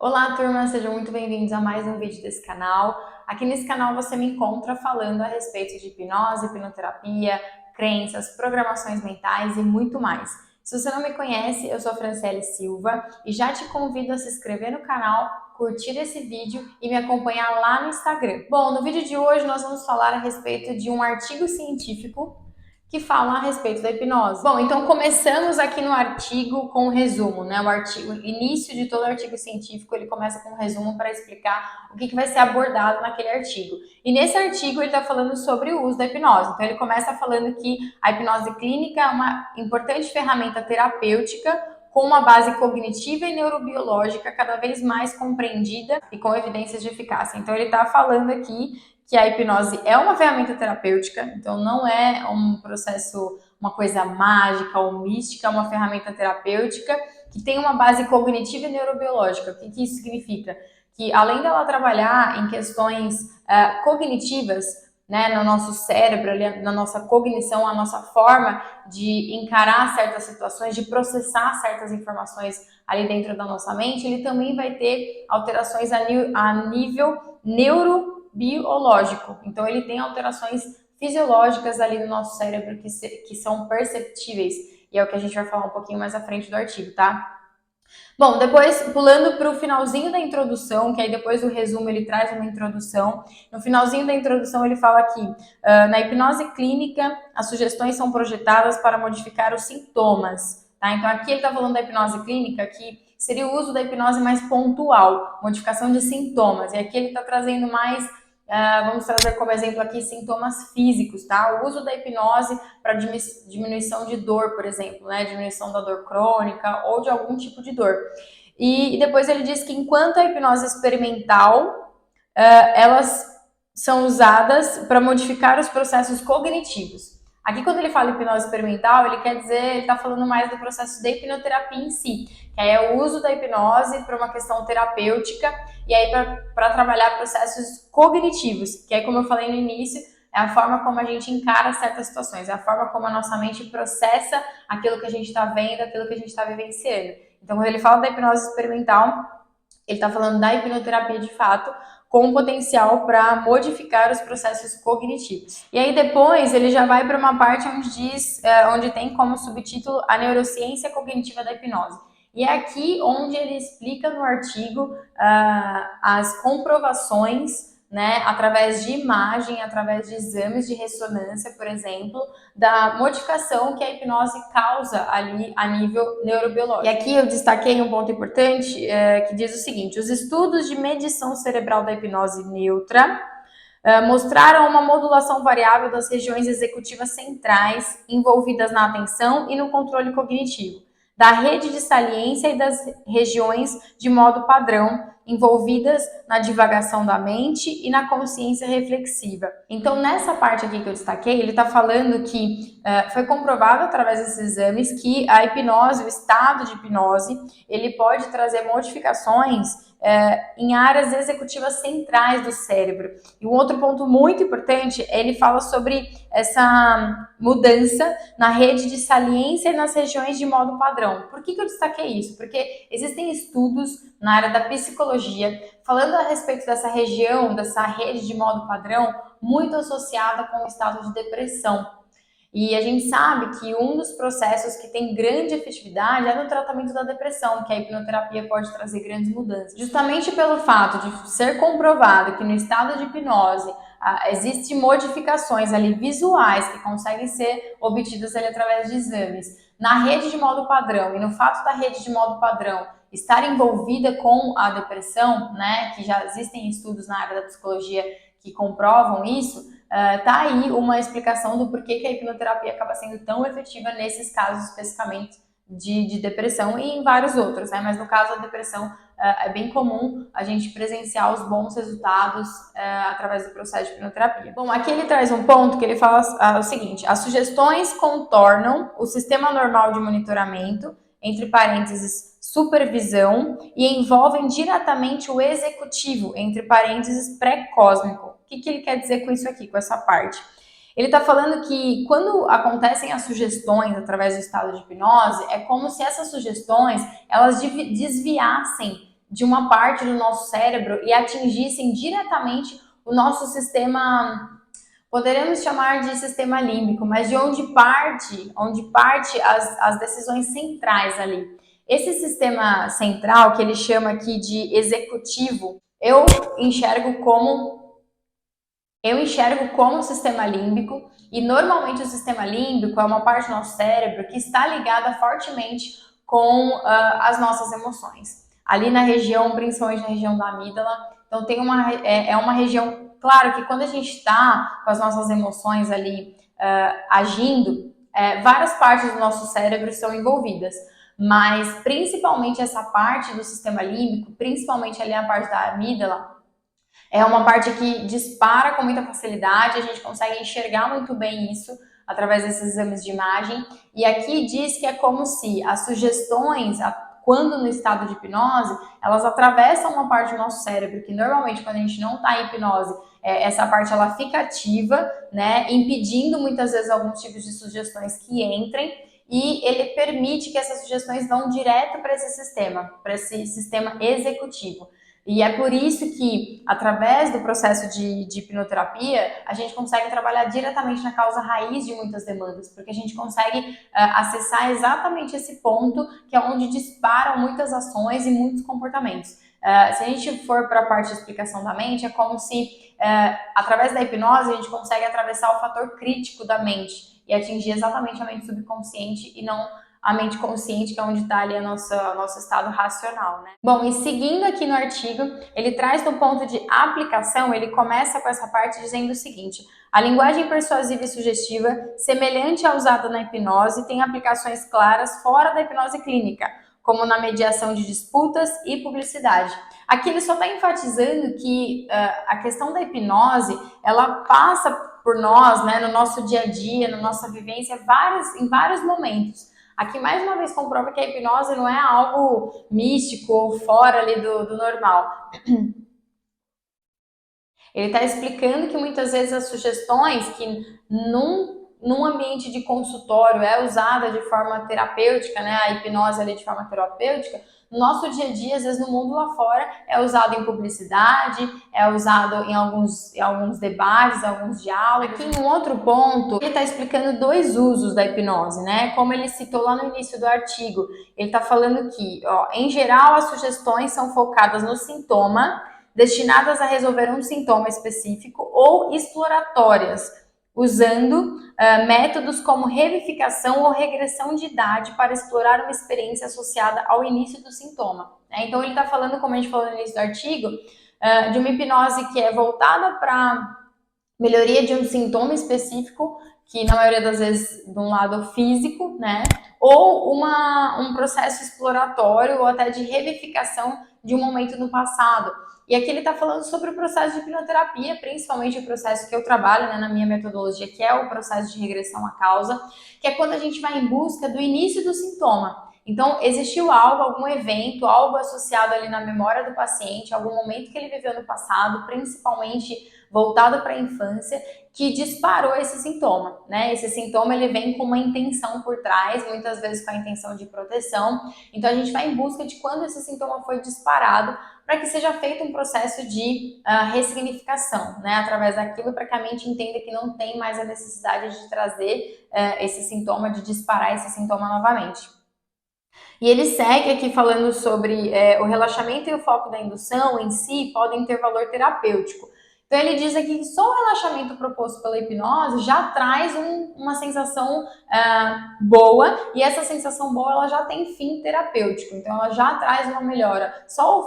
Olá, turma! Sejam muito bem-vindos a mais um vídeo desse canal. Aqui nesse canal você me encontra falando a respeito de hipnose, hipnoterapia, crenças, programações mentais e muito mais. Se você não me conhece, eu sou a Franciele Silva e já te convido a se inscrever no canal, curtir esse vídeo e me acompanhar lá no Instagram. Bom, no vídeo de hoje nós vamos falar a respeito de um artigo científico que fala a respeito da hipnose. Bom, então começamos aqui no artigo com o resumo, né? O início de todo artigo científico, ele começa com um resumo para explicar o que vai ser abordado naquele artigo. E nesse artigo ele está falando sobre o uso da hipnose. Então ele começa falando que a hipnose clínica é uma importante ferramenta terapêutica com uma base cognitiva e neurobiológica cada vez mais compreendida e com evidências de eficácia. Então ele está falando aqui que a hipnose é uma ferramenta terapêutica, então não é um processo, uma coisa mágica ou mística, é uma ferramenta terapêutica que tem uma base cognitiva e neurobiológica. O que isso significa? Que além dela trabalhar em questões cognitivas, né, no nosso cérebro, na nossa cognição, a nossa forma de encarar certas situações, de processar certas informações ali dentro da nossa mente, ele também vai ter alterações a nível neurobiológico. Então ele tem alterações fisiológicas ali no nosso cérebro que são perceptíveis, e é o que a gente vai falar um pouquinho mais à frente do artigo, tá? Bom, depois, pulando para o finalzinho da introdução, que aí depois do resumo ele traz uma introdução. No finalzinho da introdução ele fala que na hipnose clínica as sugestões são projetadas para modificar os sintomas, tá? Então aqui ele está falando da hipnose clínica, que seria o uso da hipnose mais pontual, modificação de sintomas. E aqui ele está trazendo mais, vamos trazer como exemplo aqui sintomas físicos, tá? O uso da hipnose para diminuição de dor, por exemplo, né? Diminuição da dor crônica ou de algum tipo de dor. E depois ele diz que enquanto a hipnose experimental, elas são usadas para modificar os processos cognitivos. Aqui, quando ele fala hipnose experimental, ele quer dizer, ele está falando mais do processo de hipnoterapia em si, que aí é o uso da hipnose para uma questão terapêutica e aí para trabalhar processos cognitivos, que aí, como eu falei no início, é a forma como a gente encara certas situações, é a forma como a nossa mente processa aquilo que a gente está vendo, aquilo que a gente está vivenciando. Então, quando ele fala da hipnose experimental, ele está falando da hipnoterapia de fato, com um potencial para modificar os processos cognitivos. E aí depois ele já vai para uma parte onde diz, onde tem como subtítulo a neurociência cognitiva da hipnose. E é aqui onde ele explica no artigo as comprovações, né, através de imagem, através de exames de ressonância, por exemplo, da modificação que a hipnose causa ali a nível neurobiológico. E aqui eu destaquei um ponto importante que diz o seguinte: os estudos de medição cerebral da hipnose neutra mostraram uma modulação variável das regiões executivas centrais envolvidas na atenção e no controle cognitivo, da rede de saliência e das regiões de modo padrão envolvidas na divagação da mente e na consciência reflexiva. Então, nessa parte aqui que eu destaquei, ele está falando que foi comprovado através desses exames que a hipnose, o estado de hipnose, ele pode trazer modificações em áreas executivas centrais do cérebro. E um outro ponto muito importante, ele fala sobre essa mudança na rede de saliência e nas regiões de modo padrão. Por que eu destaquei isso? Porque existem estudos na área da psicologia falando a respeito dessa região, dessa rede de modo padrão, muito associada com o estado de depressão. E a gente sabe que um dos processos que tem grande efetividade é no tratamento da depressão, que a hipnoterapia pode trazer grandes mudanças. Justamente pelo fato de ser comprovado que no estado de hipnose existem modificações ali visuais que conseguem ser obtidas ali através de exames na rede de modo padrão e no fato da rede de modo padrão estar envolvida com a depressão, né, que já existem estudos na área da psicologia que comprovam isso, tá aí uma explicação do porquê que a hipnoterapia acaba sendo tão efetiva nesses casos especificamente de depressão e em vários outros, né? Mas no caso da depressão é bem comum a gente presenciar os bons resultados através do processo de hipnoterapia. Bom, aqui ele traz um ponto que ele fala o seguinte: as sugestões contornam o sistema normal de monitoramento, entre parênteses, supervisão, e envolvem diretamente o executivo, entre parênteses, pré-cósmico. O que ele quer dizer com isso aqui, com essa parte? Ele está falando que quando acontecem as sugestões através do estado de hipnose, é como se essas sugestões elas desviassem de uma parte do nosso cérebro e atingissem diretamente o nosso sistema, poderíamos chamar de sistema límbico, mas de onde parte as decisões centrais ali. Esse sistema central, que ele chama aqui de executivo, eu enxergo como o sistema límbico, e normalmente o sistema límbico é uma parte do nosso cérebro que está ligada fortemente com as nossas emoções. Ali na região, principalmente na região da amígdala, então tem uma região, claro que quando a gente está com as nossas emoções ali agindo, várias partes do nosso cérebro são envolvidas, mas principalmente essa parte do sistema límbico, principalmente ali a parte da amígdala, é uma parte que dispara com muita facilidade, a gente consegue enxergar muito bem isso através desses exames de imagem. E aqui diz que é como se as sugestões, quando no estado de hipnose, elas atravessam uma parte do nosso cérebro, que normalmente quando a gente não está em hipnose, essa parte ela fica ativa, né, impedindo muitas vezes alguns tipos de sugestões que entrem, e ele permite que essas sugestões vão direto para esse sistema executivo. E é por isso que, através do processo de hipnoterapia, a gente consegue trabalhar diretamente na causa raiz de muitas demandas, porque a gente consegue acessar exatamente esse ponto, que é onde disparam muitas ações e muitos comportamentos. Se a gente for para a parte de explicação da mente, é como se, através da hipnose, a gente consegue atravessar o fator crítico da mente e atingir exatamente a mente subconsciente e não a mente consciente, que é onde está ali nosso estado racional, né? Bom, e seguindo aqui no artigo, ele traz no ponto de aplicação, ele começa com essa parte dizendo o seguinte: a linguagem persuasiva e sugestiva, semelhante à usada na hipnose, tem aplicações claras fora da hipnose clínica, como na mediação de disputas e publicidade. Aqui ele só está enfatizando que a questão da hipnose, ela passa por nós, né, no nosso dia a dia, na nossa vivência, em vários momentos. Aqui, mais uma vez, comprova que a hipnose não é algo místico ou fora ali do normal. Ele está explicando que muitas vezes as sugestões que num ambiente de consultório é usada de forma terapêutica, né, a hipnose ali de forma terapêutica, no nosso dia a dia, às vezes no mundo lá fora, é usado em publicidade, é usado em alguns debates, alguns diálogos. Aqui em um outro ponto, ele está explicando 2 usos da hipnose, né? Como ele citou lá no início do artigo, ele está falando que, em geral, as sugestões são focadas no sintoma, destinadas a resolver um sintoma específico, ou exploratórias, usando métodos como revivificação ou regressão de idade para explorar uma experiência associada ao início do sintoma. Então ele está falando, como a gente falou no início do artigo, de uma hipnose que é voltada para melhoria de um sintoma específico, que na maioria das vezes de um lado físico, né? Ou um processo exploratório ou até de revivificação de um momento no passado. E aqui ele está falando sobre o processo de hipnoterapia, principalmente o processo que eu trabalho, né, na minha metodologia, que é o processo de regressão à causa, que é quando a gente vai em busca do início do sintoma. Então, existiu algo, algum evento, algo associado ali na memória do paciente, algum momento que ele viveu no passado, principalmente voltado para a infância, que disparou esse sintoma, né? Esse sintoma, ele vem com uma intenção por trás, muitas vezes com a intenção de proteção. Então, a gente vai em busca de quando esse sintoma foi disparado, para que seja feito um processo de ressignificação, né? Através daquilo, para que a mente entenda que não tem mais a necessidade de trazer esse sintoma, de disparar esse sintoma novamente. E ele segue aqui falando sobre o relaxamento e o foco da indução em si podem ter valor terapêutico. Então ele diz aqui que só o relaxamento proposto pela hipnose já traz uma sensação boa, e essa sensação boa ela já tem fim terapêutico, então ela já traz uma melhora. Só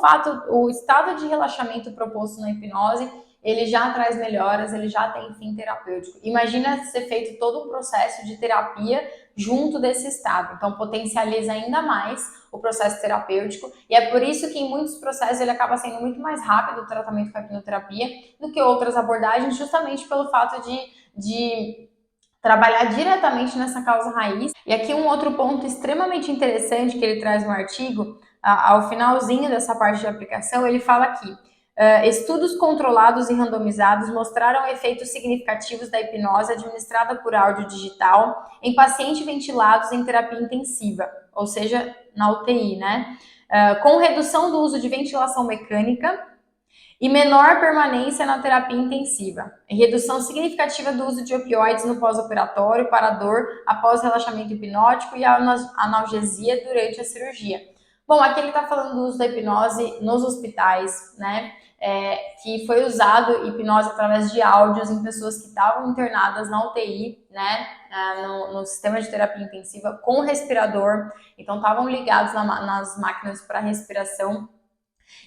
o estado de relaxamento proposto na hipnose, ele já traz melhoras, ele já tem fim terapêutico. Imagina ser feito todo um processo de terapia junto desse estado, então potencializa ainda mais o processo terapêutico, e é por isso que em muitos processos ele acaba sendo muito mais rápido o tratamento com a hipnoterapia do que outras abordagens, justamente pelo fato de trabalhar diretamente nessa causa raiz. E aqui um outro ponto extremamente interessante que ele traz no artigo, ao finalzinho dessa parte de aplicação, ele fala aqui: estudos controlados e randomizados mostraram efeitos significativos da hipnose administrada por áudio digital em pacientes ventilados em terapia intensiva, ou seja, na UTI, né? com redução do uso de ventilação mecânica e menor permanência na terapia intensiva. E redução significativa do uso de opioides no pós-operatório para dor após relaxamento hipnótico e analgesia durante a cirurgia. Bom, aqui ele está falando do uso da hipnose nos hospitais, né? Que foi usado hipnose através de áudios em pessoas que estavam internadas na UTI, né? No sistema de terapia intensiva com respirador. Então, estavam ligados nas máquinas para respiração.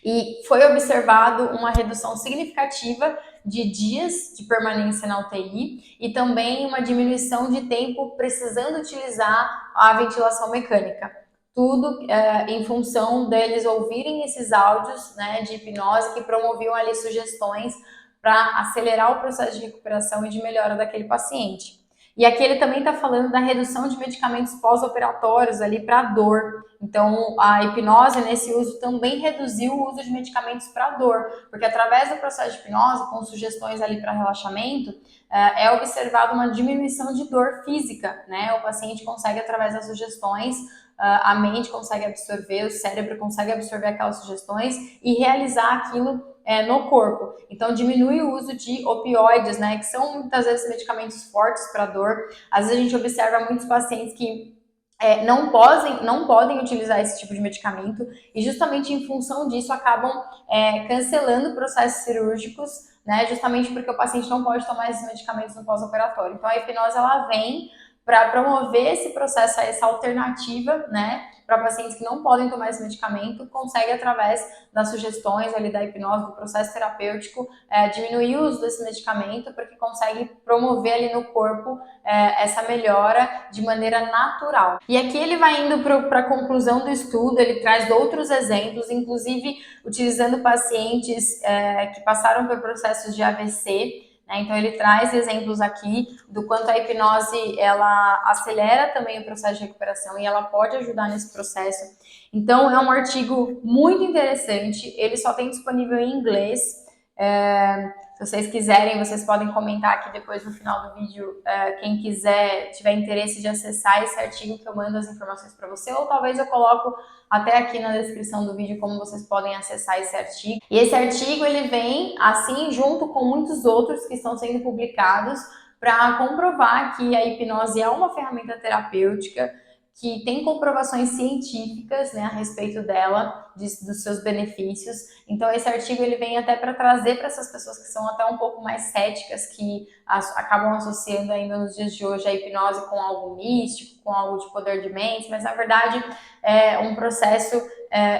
E foi observado uma redução significativa de dias de permanência na UTI e também uma diminuição de tempo precisando utilizar a ventilação mecânica. Tudo em função deles ouvirem esses áudios, né, de hipnose que promoviam ali sugestões para acelerar o processo de recuperação e de melhora daquele paciente. E aqui ele também está falando da redução de medicamentos pós-operatórios ali para dor. Então, a hipnose nesse uso também reduziu o uso de medicamentos para dor, porque através do processo de hipnose, com sugestões ali para relaxamento, é observada uma diminuição de dor física, né? O paciente consegue, através das sugestões, a mente consegue absorver, o cérebro consegue absorver aquelas sugestões e realizar aquilo no corpo. Então, diminui o uso de opioides, né, que são muitas vezes medicamentos fortes para dor. Às vezes a gente observa muitos pacientes que não podem utilizar esse tipo de medicamento e justamente em função disso acabam cancelando processos cirúrgicos, né, justamente porque o paciente não pode tomar esses medicamentos no pós-operatório. Então, a hipnose ela vem para promover esse processo, essa alternativa, né, para pacientes que não podem tomar esse medicamento, consegue através das sugestões ali da hipnose, do processo terapêutico, diminuir o uso desse medicamento, porque consegue promover ali no corpo essa melhora de maneira natural. E aqui ele vai indo para a conclusão do estudo, ele traz outros exemplos, inclusive utilizando pacientes que passaram por processos de AVC. Então ele traz exemplos aqui do quanto a hipnose ela acelera também o processo de recuperação e ela pode ajudar nesse processo. Então é um artigo muito interessante, ele só tem disponível em inglês. Se vocês quiserem, vocês podem comentar aqui depois no final do vídeo, quem quiser, tiver interesse de acessar esse artigo que eu mando as informações para você, ou talvez eu coloco até aqui na descrição do vídeo como vocês podem acessar esse artigo. E esse artigo ele vem assim junto com muitos outros que estão sendo publicados para comprovar que a hipnose é uma ferramenta terapêutica que tem comprovações científicas, né, a respeito dela, dos seus benefícios. Então esse artigo ele vem até para trazer para essas pessoas que são até um pouco mais céticas, que acabam associando ainda nos dias de hoje a hipnose com algo místico, com algo de poder de mente, mas na verdade é um processo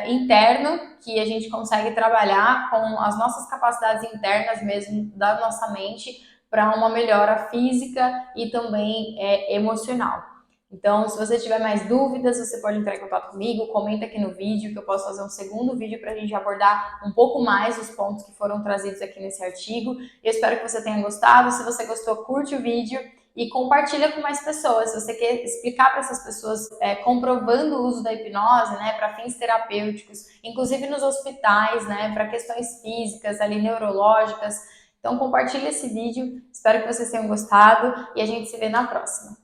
interno que a gente consegue trabalhar com as nossas capacidades internas mesmo da nossa mente para uma melhora física e também emocional. Então, se você tiver mais dúvidas, você pode entrar em contato comigo, comenta aqui no vídeo que eu posso fazer um segundo vídeo para a gente abordar um pouco mais os pontos que foram trazidos aqui nesse artigo. Eu espero que você tenha gostado. Se você gostou, curte o vídeo e compartilha com mais pessoas. Se você quer explicar para essas pessoas comprovando o uso da hipnose, né, para fins terapêuticos, inclusive nos hospitais, né, para questões físicas, ali neurológicas. Então, compartilha esse vídeo. Espero que vocês tenham gostado e a gente se vê na próxima.